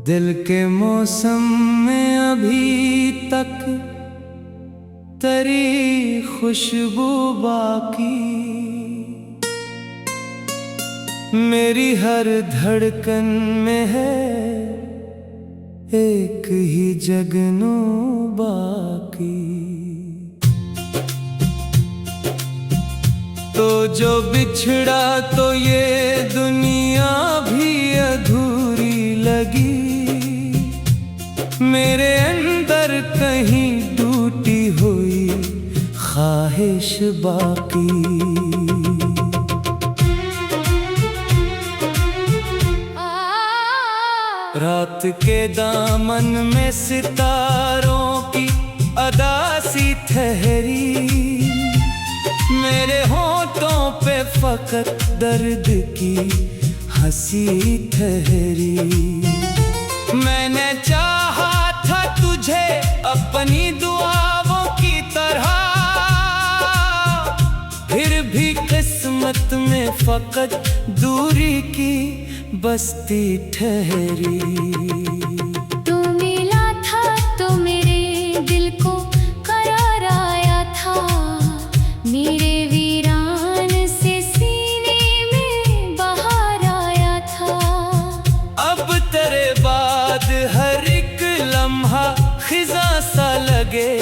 दिल के मौसम में अभी तक तेरी खुशबू बाकी, मेरी हर धड़कन में है एक ही जगनू बाकी। तो जो बिछड़ा तो ये दुनिया भी अधूरी लगी, मेरे अंदर कहीं टूटी हुई ख्वाहिश बाकी। रात के दामन में सितारों की अदा सी ठहरी, मेरे होठों पे फकत दर्द की हंसी ठहरी। मैंने चाहा था तुझे अपनी दुआओं की तरह, फिर भी किस्मत में फकत दूरी की बस्ती ठहरी। तू मिला था तो मेरे दिल को करार आया था, मेरे वीरान से सीने में बहार आया था। अब तेरे बाद हर एक लम्हा खिजा सा लगे,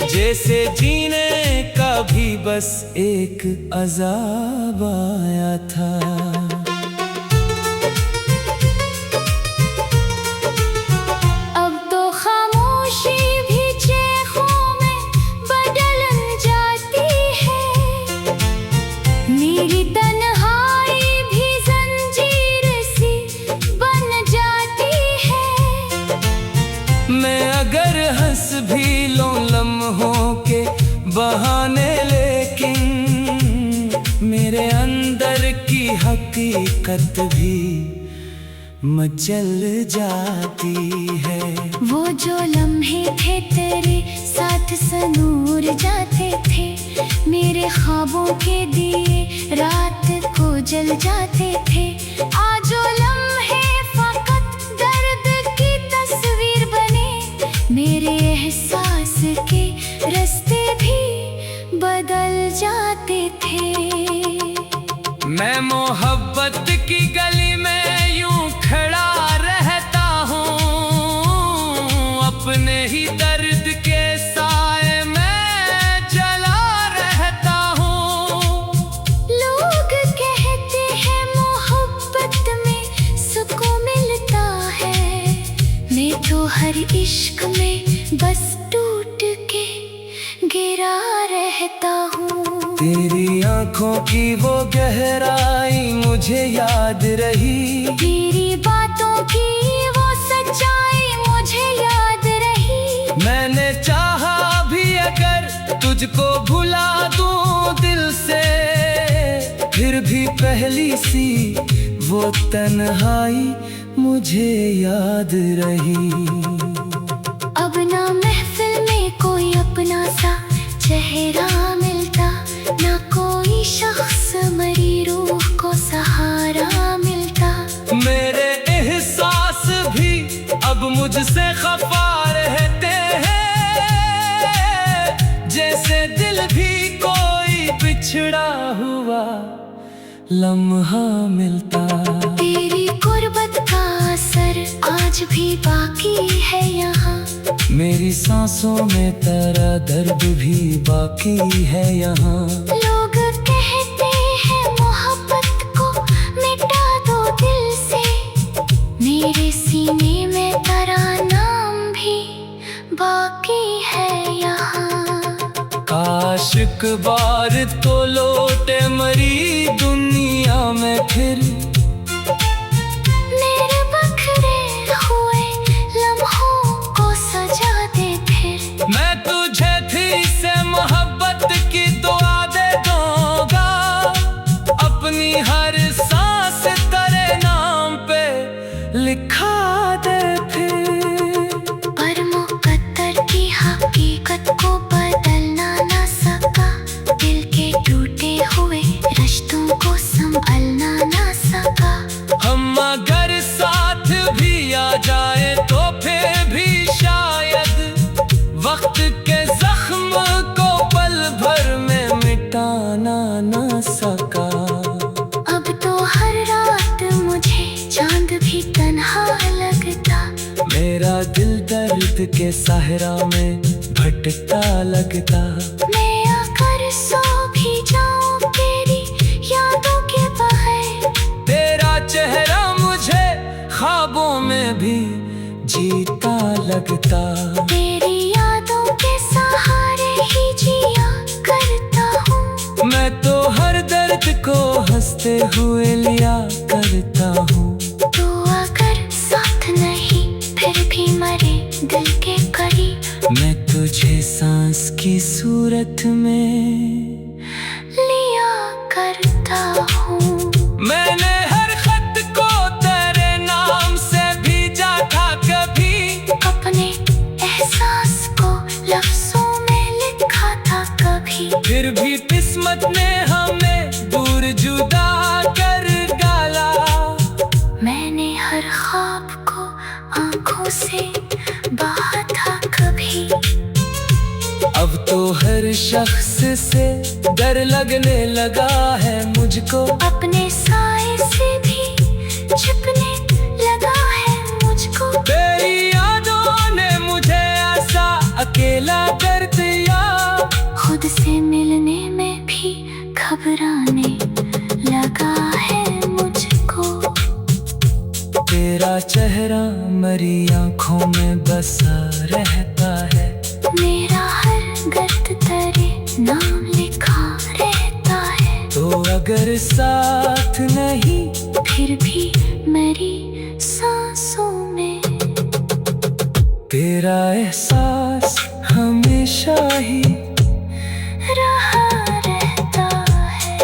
जैसे जीने का भी बस एक अज़ाब आया था। मैं अगर हंस भी लूं लम्हों के बहाने, लेकिन मेरे अंदर की हकीकत भी मचल जाती है। वो जो लम्हे थे तेरे साथ सनूर जाते थे, मेरे ख्वाबों के दिए रात को जल जाते थे। आज जो लम्हे फकत दर्द की तस्वीर बने, मेरे एहसास के रास्ते भी बदल जाते थे। मैं मोहब्बत की गली में यूं खड़ा रहता हूँ, अपने ही दर्द के साए में जला रहता हूँ। लोग कहते हैं मोहब्बत में सुकून मिलता है, मैं तो हर इश्क में बस टूट के गिरा रहता हूँ। तेरी आंखों की वो गहराई मुझे याद रही, तेरी बातों की वो सच्चाई मुझे याद रही। मैंने चाहा भी अगर तुझको भुला दूं दिल से, फिर भी पहली सी वो तन्हाई मुझे याद रही। अब ना महफिल में कोई अपना सा चेहरा मिलता, ना कोई शख्स मरी रूह को सहारा मिलता। मेरे एहसास भी अब मुझसे खफा रहते हैं, जैसे दिल भी कोई बिछड़ा हुआ लम्हा मिलता। तेरी गुर्बत का असर आज भी बाकी है यहाँ, मेरी सांसों में तेरा दर्द भी बाकी है यहाँ। लोग कहते हैं मोहब्बत को मिटा दो दिल से, मेरे सीने में तेरा नाम भी बाकी है यहाँ। काश एक बार तो लौटे मरी दुनिया में फिर, मेरे बखरे हुए लम्हों को सजा दे फिर। मैं तुझे फिर से मोहब्बत की दुआ दे दूंगा, अपनी हर सांस तेरे नाम पे लिखा दे फिर। पर मुकद्दर की हकीकत को बदलना ना सका, दिल के टूटे हुए रिश्तों को संभलना ना सका। हम अगर साथ भी सका। अब तो हर रात मुझे चांद भी तन्हा लगता। मेरा दिल दर्द के सहरा में भटकता लगता। मैं आकर सो भी जाऊं तेरी यादों के बगैर। तेरा चेहरा मुझे ख्वाबों में भी जीता लगता। तेरी यादों के सहारे ही जिया करता हूँ। मैं तो हर दर्द को हंसते हुए लिया करता हूँ। तू अगर साथ नहीं फिर भी मरे दिल के करीब। मैं तुझे सांस की सूरत में लिया करता हूँ। मैंने हर खत को तेरे नाम से भेजा था कभी। अपने एहसास को लफ्जों में लिखा था कभी। फिर भी किस्मत ने हमें दूर जुदा कर डाला। मैंने हर ख्वाब को आंखों से बहा था कभी। अब तो हर शख्स से डर लगने लगा है मुझको। अपने साए से भी छिपने लगा है मुझको। तेरी यादों ने मुझे ऐसा अकेला कर दिया। खुद से मिलने में भी घबराने लगा है मुझको। तेरा चेहरा मेरी आँखों में बसा रहता है। मेरा हर गर्द तेरे नाम लिखा रहता है। तो अगर साथ नहीं फिर भी मेरी सांसों में तेरा एहसास हमेशा ही रहा रहता है।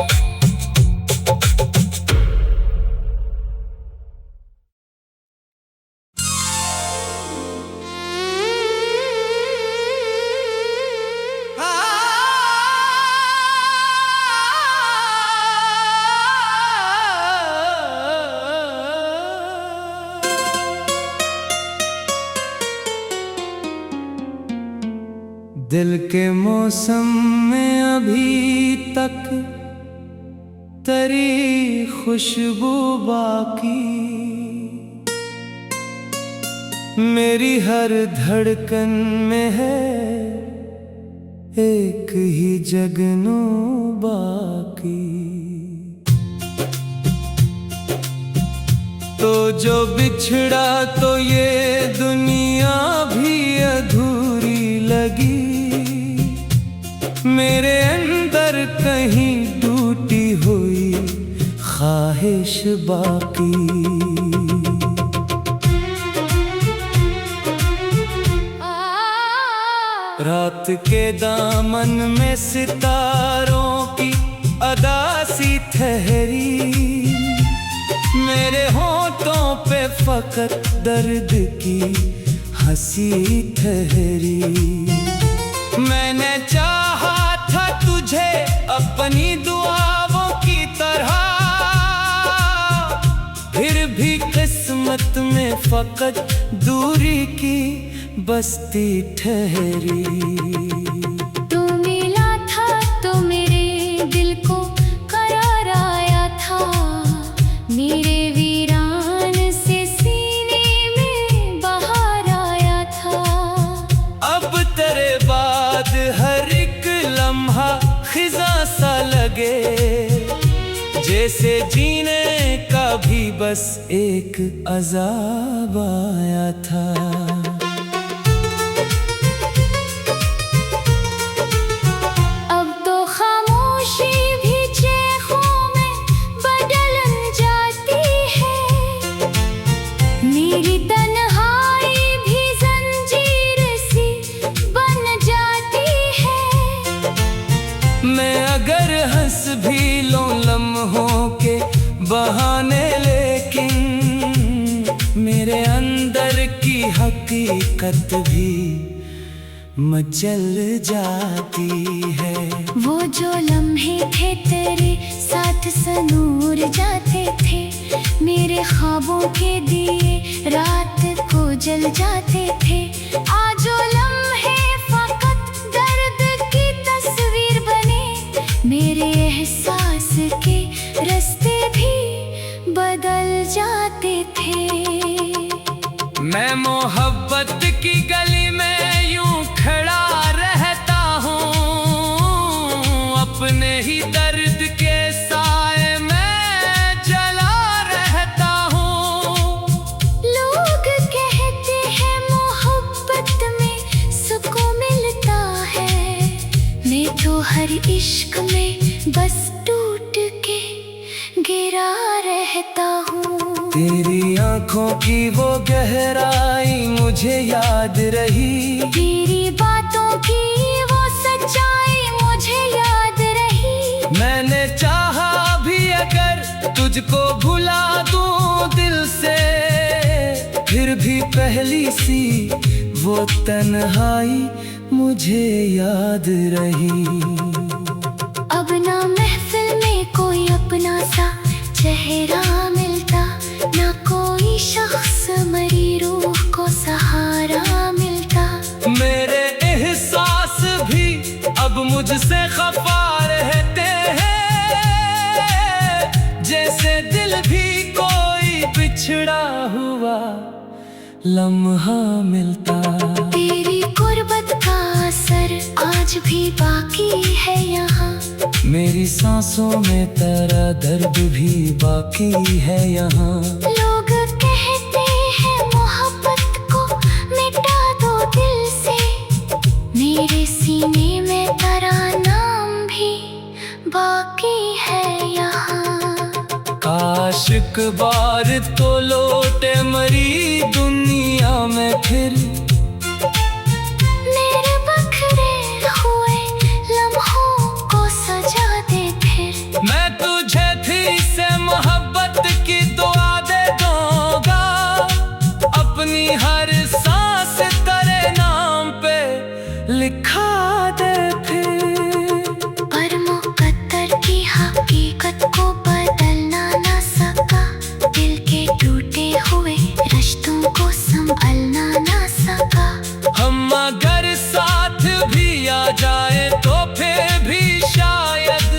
दिल के मौसम में अभी तक तेरी खुशबू बाकी। मेरी हर धड़कन में है एक ही जगनू बाकी। तो जो बिछड़ा तो ये दुनिया भी अधूरी लगी। मेरे अंदर कहीं टूटी हुई ख्वाहिश बाकी। रात के दामन में सितारों की अदा सी ठहरी। मेरे होठों पे फकत दर्द की हंसी ठहरी। मैंने चाहा था तुझे अपनी दुआओं की तरह। फिर भी किस्मत में फकत दूरी की बस्ती ठहरी। तू मिला था तो मेरे दिल को करार आया था। मेरे वीरान से सीने में बहार आया था। अब तेरे बाद हर एक लम्हा खिजा सा लगे। जैसे जीने का भी बस एक अज़ाब आया था। अब तो खामोशी भी चेखों में बदल जाती है। मेरी तन्हाई भी जंजीर सी बन जाती है। मैं अगर हंस भी लूं लम्हों के बहाने, लेकिन मेरे अंदर की हकीकत भी मचल जाती है। वो जो लम्हे थे तेरे साथ सनूर जाते थे। मेरे ख्वाबों के दिए रात को जल जाते थे। आज जो लम्हे फकत दर्द की तस्वीर बने। मेरे एहसास बदल जाते थे। मैं मोहब्बत की गली में यूं खड़ा रहता हूँ, अपने ही दर्द के साए में जला रहता हूँ। लोग कहते हैं मोहब्बत में सुकून मिलता है, मैं तो हर इश्क में बस टूट के गिरा रहता हूँ। तेरी आंखों की वो गहराई मुझे याद रही, तेरी बातों की वो सच्चाई मुझे याद रही। मैंने चाहा भी अगर तुझको भुला दूं दिल से, फिर भी पहली सी वो तन्हाई मुझे याद रही। अब ना महफिल में कोई अपना सा चेहरा मिलता, ना कोई शख्स मरी रूह को सहारा मिलता। मेरे एहसास भी अब मुझसे खफा रहते हैं, जैसे दिल भी कोई बिछड़ा हुआ लम्हा मिलता। तेरी गुर्बत का असर आज भी बाकी है यहाँ, मेरी सांसों में तेरा दर्द भी बाकी है यहाँ। लोग कहते हैं मोहब्बत को मिटा दो दिल से, मेरे सीने में तेरा नाम भी बाकी है यहाँ। काश एक बार तो लौटे मरी दुनिया में फिर, मेरे बखरे हुए लम्हों को सजा दे फिर। मैं तुझे फिर से मोहब्बत की दुआ दे दूंगा, अपनी हर सांस तेरे नाम पे लिखा दे फिर। पर मुकद्दर की हकीकत को बदलना ना सका, दिल के टूटे हुए रिश्तों को संभलना ना सका। हम अगर साथ भी आ जाए तो फिर भी शायद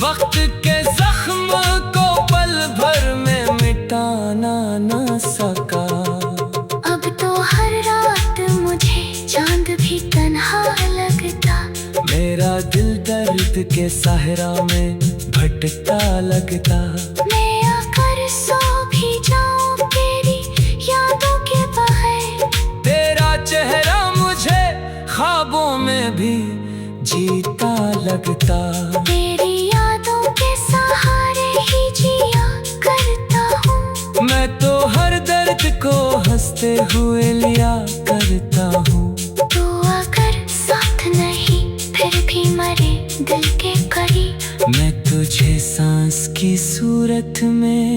वक्त के जख्म को पल भर में मिटाना न सका। अब तो हर रात मुझे चांद भी तन्हा लगता, मेरा दिल दर्द के सहरा में भटकता लगता। मैं अगर सो भी जाऊं तेरी यादों के बगैर, तेरा चेहरा मुझे ख्वाबों में भी जीता लगता। तेरी यादों के सहारे ही जिया करता हूँ, मैं तो हर दर्द को हंसते हुए लिया करता हूँ। तो अगर साथ नहीं फिर भी मरे दिल के करीब, मैं तुझे सांस की सूरत में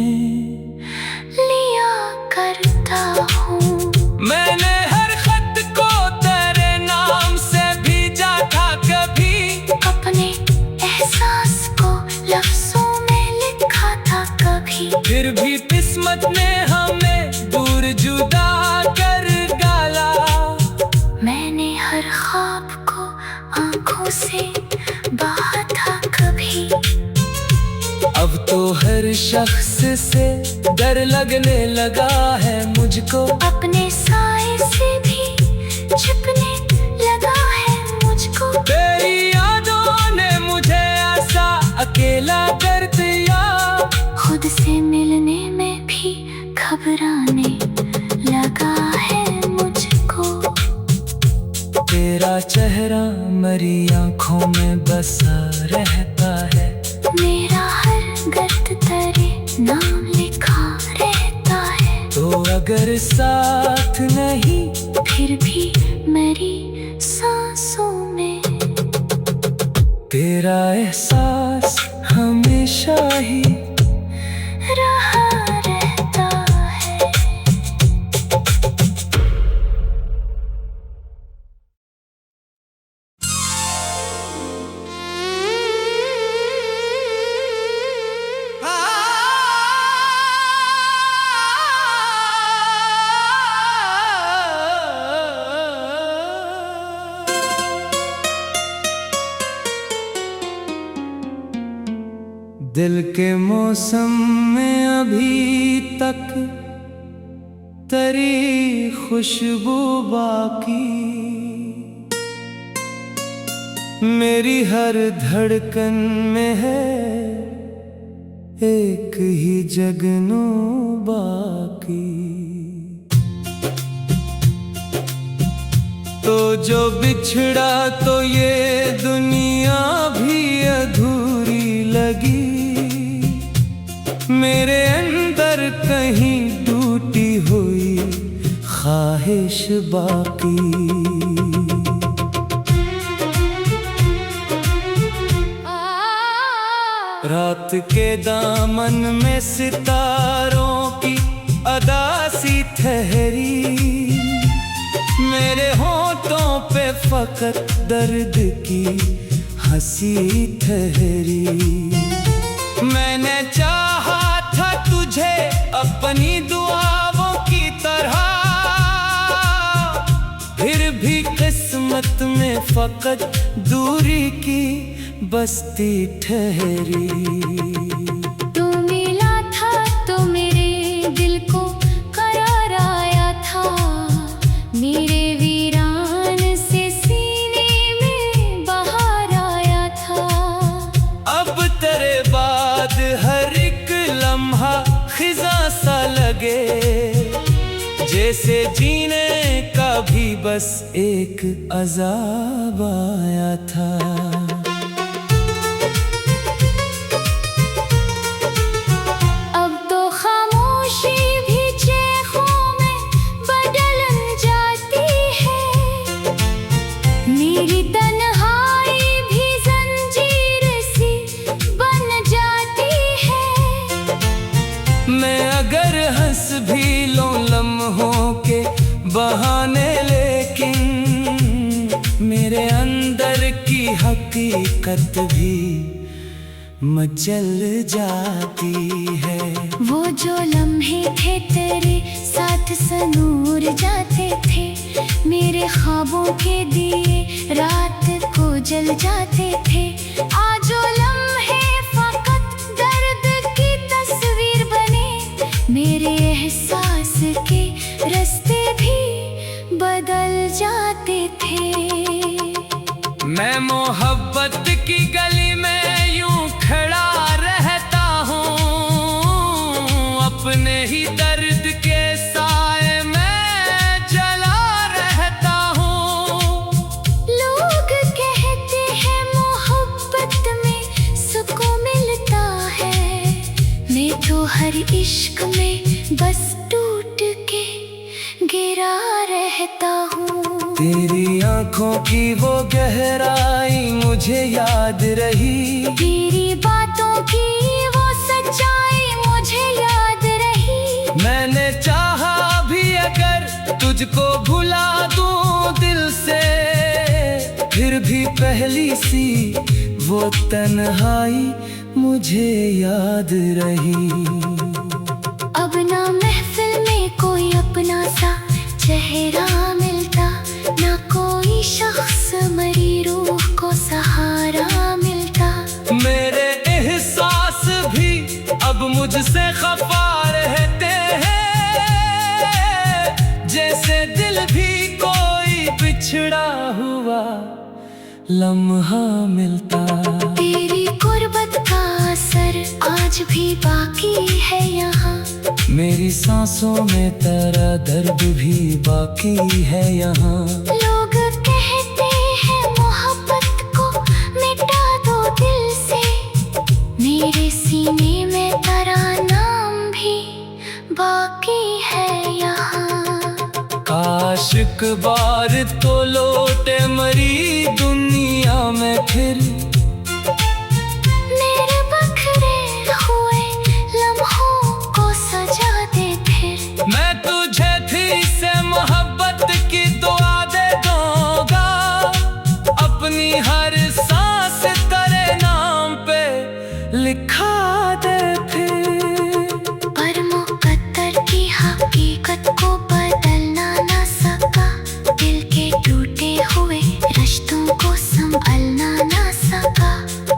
लिया करता हूँ। मैंने हर खत को तेरे नाम से भेजा था कभी, अपने एहसास को लफ्जों में लिखा था कभी, फिर भी किस्मत ने हमें दूर जुदा कर डाला। मैंने हर ख्वाब को आंखों से बहा था कभी। अब तो हर शख्स से डर लगने लगा है मुझको, अपने साए से भी छिपने लगा है मुझको। तेरी यादों ने मुझे ऐसा अकेला कर दिया, खुद से मिलने में भी घबराने लगा है मुझको। तेरा चेहरा मेरी आंखों में बसा रहता है, मेरा हर गर्द तेरे नाम लिखा रहता है। तो अगर साथ नहीं फिर भी मेरी सांसों में तेरा एहसास हमेशा ही रहा रहता है। दिल के मौसम में अभी तक तेरी खुशबू बाकी, मेरी हर धड़कन में है एक ही जगनू बाकी। तो जो बिछड़ा तो ये दुनिया भी अधूरी लगी, मेरे अंदर कहीं टूटी हुई ख्वाहिश बाकी। रात के दामन में सितारों की अदा सी ठहरी, मेरे होठों पे फकत दर्द की हंसी ठहरी। मैंने चाहा था तुझे अपनी दुआओं की तरह, फिर भी किस्मत में फकत दूरी की बस्ती ठहरी। तू मिला था तो मेरे दिल को करार आया था, मेरे वीरान से सीने में बहार आया था। अब तेरे बाद हर एक लम्हा खिज़ां सा लगे, जैसे जीने का भी बस एक अज़ाब आया था। मैं अगर हंस भी लूं लम्हों के बहाने, लेकिन मेरे अंदर की हकीकत भी मचल जाती है। वो जो लम्हे थे तेरे साथ सनूर जाते थे, मेरे ख्वाबों के दिए रात को जल जाते थे। आज वो लम्हे फकत दर्द की तस्वीर बने, मेरे एहसास के रास्ते भी बदल जाते थे। मैं मोहब्बत की गली में यूं खड़ा रहता हूँ, अपने ही दर्द के साए में जला रहता हूँ। लोग कहते हैं मोहब्बत में सुकून मिलता है, मैं तो हर इश्क में बस टूट के गिरा रहता हूँ। तेरी आंखों की वो गहराई मुझे याद रही, तेरी बातों की वो सच्चाई मुझे याद रही। मैंने चाहा भी अगर तुझको भुला दूं दिल से, फिर भी पहली सी वो तन्हाई मुझे याद रही। अब ना महफिल में कोई अपना सा चेहरा मिलता, ना कोई शख्स मरी रूह को सहारा मिलता। मेरे एहसास भी अब मुझसे खफा रहते हैं, जैसे दिल भी कोई बिछड़ा हुआ लम्हा मिलता। तेरी गुर्बत का असर आज भी बाकी है यहाँ, मेरी सांसों में तेरा दर्द भी बाकी है यहाँ। लोग कहते हैं मोहब्बत को मिटा दो दिल से, मेरे सीने में तेरा नाम भी बाकी है यहाँ। काश एक बार तो लौटे मरी दुनिया में फिर, मेरे बखरे हुए लम्हों को सजा दे फिर। मैं तुझे फिर से मोहब्बत की दुआ दे दूंगा, अपनी हर सांस तेरे नाम पे लिखा दे फिर। पर मुकद्दर की हकीकत को बदलना ना सका, दिल के टूटे हुए रिश्तों को संभलना ना सका।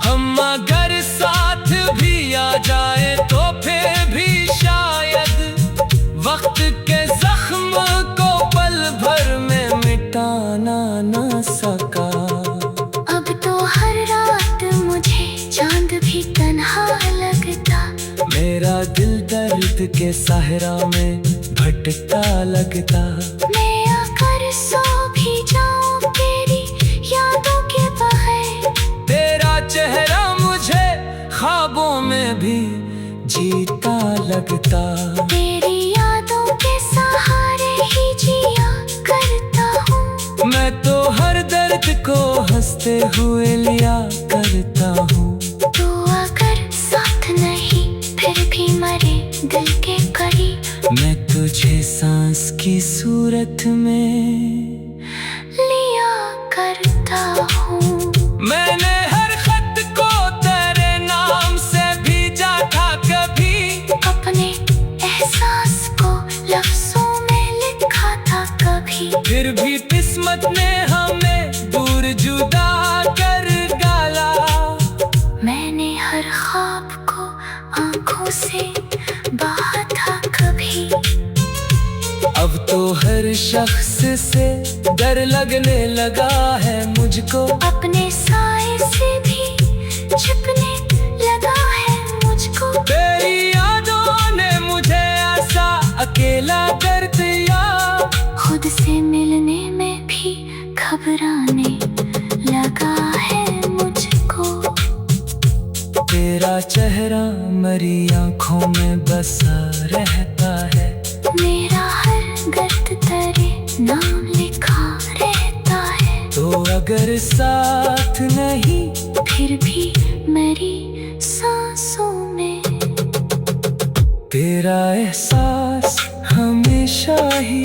हम अगर साथ भी जाए तो फिर भी शायद वक्त के जख्म को पल भर में मिटाना न सका। अब तो हर रात मुझे चांद भी तन्हा लगता, मेरा दिल दर्द के सहरा में भटकता लगता। मैं आकर सो भी जाऊं तेरी यादों के बगैर, तेरा चेहरा मुझे ख्वाबों में भी जीता लगता। तेरी यादों के सहारे ही जिया करता हूँ, मैं तो हर दर्द को हंसते हुए लिया करता हूँ। तो अगर साथ नहीं फिर भी मरे दिल के करीब, मैं तुझे सांस की सूरत में लिया करता हूँ। मैंने हर खत को तेरे नाम से भेजा था कभी, अपने एहसास को लफ्जों में लिखा था कभी, फिर भी किस्मत ने हमें दूर जुदा कर डाला। मैंने हर ख्वाब को आंखों से बहा था कभी। अब तो हर शख्स से डर लगने लगा है मुझको, अपने साए से भी छिपने लगा है मुझको। तेरी यादों ने मुझे ऐसा अकेला कर दिया, खुद से मिलने में भी घबराने लगा है मुझको। तेरा चेहरा मेरी आँखों में बसा रहता है, मेरा हर गर्द तेरे नाम लिखा रहता है। तो अगर साथ नहीं फिर भी मेरी सांसों में तेरा एहसास हमेशा ही